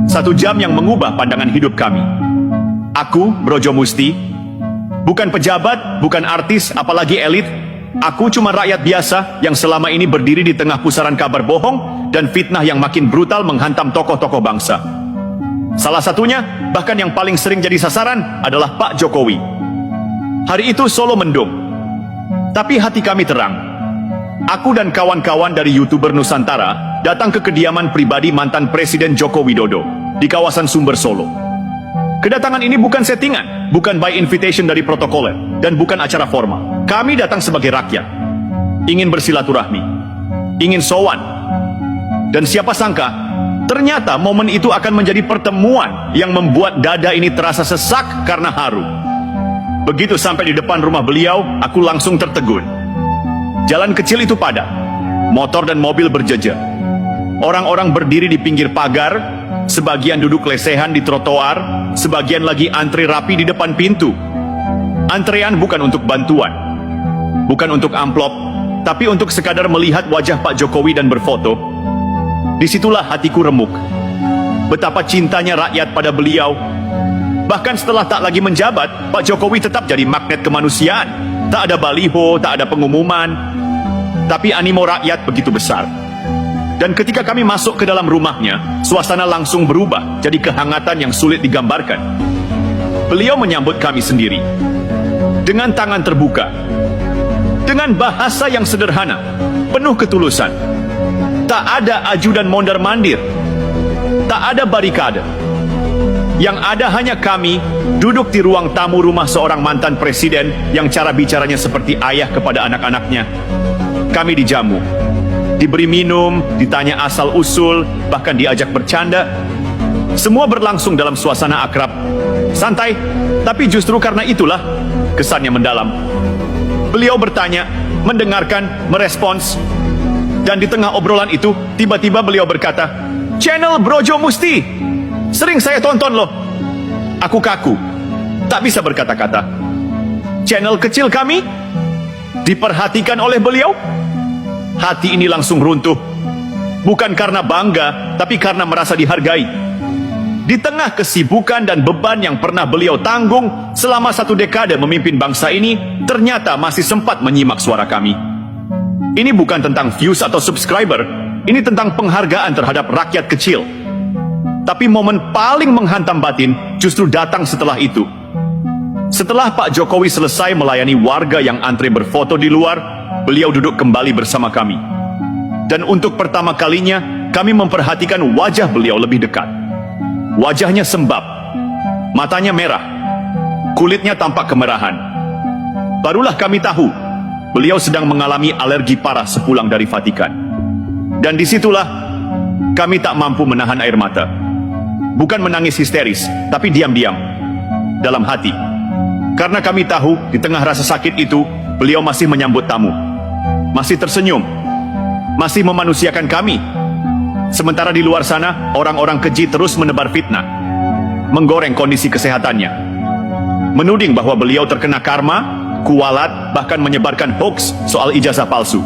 1 jam yang mengubah pandangan hidup kami. Aku, Brojo Musti, bukan pejabat, bukan artis, apalagi elit. Aku cuma rakyat biasa yang selama ini berdiri di tengah pusaran kabar bohong dan fitnah yang makin brutal menghantam tokoh-tokoh bangsa. Salah satunya, bahkan yang paling sering jadi sasaran, adalah Pak Jokowi. Hari itu Solo mendung, tapi hati kami terang. Aku dan kawan-kawan dari YouTuber Nusantara datang ke kediaman pribadi mantan Presiden Joko Widodo di kawasan Sumber Solo. Kedatangan ini bukan settingan, bukan by invitation dari protokoler, dan bukan acara formal. Kami datang sebagai rakyat, ingin bersilaturahmi, ingin sowan. Dan siapa sangka, ternyata momen itu akan menjadi pertemuan yang membuat dada ini terasa sesak karena haru. Begitu sampai di depan rumah beliau, aku langsung tertegun. Jalan kecil itu padat, motor dan mobil berjejer. Orang-orang berdiri di pinggir pagar, sebagian duduk lesehan di trotoar, sebagian lagi antri rapi di depan pintu. Antrean bukan untuk bantuan, bukan untuk amplop, tapi untuk sekadar melihat wajah Pak Jokowi dan berfoto. Disitulah hatiku remuk. Betapa cintanya rakyat pada beliau. Bahkan setelah tak lagi menjabat, Pak Jokowi tetap jadi magnet kemanusiaan. Tak ada baliho, tak ada pengumuman, tapi animo rakyat begitu besar. Dan ketika kami masuk ke dalam rumahnya, suasana langsung berubah jadi kehangatan yang sulit digambarkan. Beliau menyambut kami sendiri, dengan tangan terbuka, dengan bahasa yang sederhana, penuh ketulusan. Tak ada aju dan mondar-mandir, tak ada barikade. Yang ada hanya kami duduk di ruang tamu rumah seorang mantan presiden yang cara bicaranya seperti ayah kepada anak-anaknya. Kami dijamu, diberi minum, ditanya asal-usul, bahkan diajak bercanda. Semua berlangsung dalam suasana akrab, santai, tapi justru karena itulah kesannya mendalam. Beliau bertanya, mendengarkan, merespons, dan di tengah obrolan itu, tiba-tiba beliau berkata, "Channel Brojo Musti, sering saya tonton loh." Aku kaku, tak bisa berkata-kata. Channel kecil kami diperhatikan oleh beliau. Hati ini langsung runtuh, bukan karena bangga, tapi karena merasa dihargai. Di tengah kesibukan dan beban yang pernah beliau tanggung selama 1 dekade memimpin bangsa ini, ternyata masih sempat menyimak suara kami. Ini bukan tentang views atau subscriber, ini tentang penghargaan terhadap rakyat kecil. Tapi momen paling menghantam batin justru datang setelah itu. Setelah Pak Jokowi selesai melayani warga yang antre berfoto di luar, beliau duduk kembali bersama kami. Dan untuk pertama kalinya, kami memperhatikan wajah beliau lebih dekat. Wajahnya sembab, matanya merah, kulitnya tampak kemerahan. Barulah kami tahu, beliau sedang mengalami alergi parah sepulang dari Vatikan. Dan disitulah, kami tak mampu menahan air mata. Bukan menangis histeris, tapi diam-diam, dalam hati. Karena kami tahu, di tengah rasa sakit itu, beliau masih menyambut tamu, masih tersenyum, masih memanusiakan kami. Sementara di luar sana, orang-orang keji terus menebar fitnah, menggoreng kondisi kesehatannya, menuding bahwa beliau terkena karma, kualat, bahkan menyebarkan hoax soal ijazah palsu.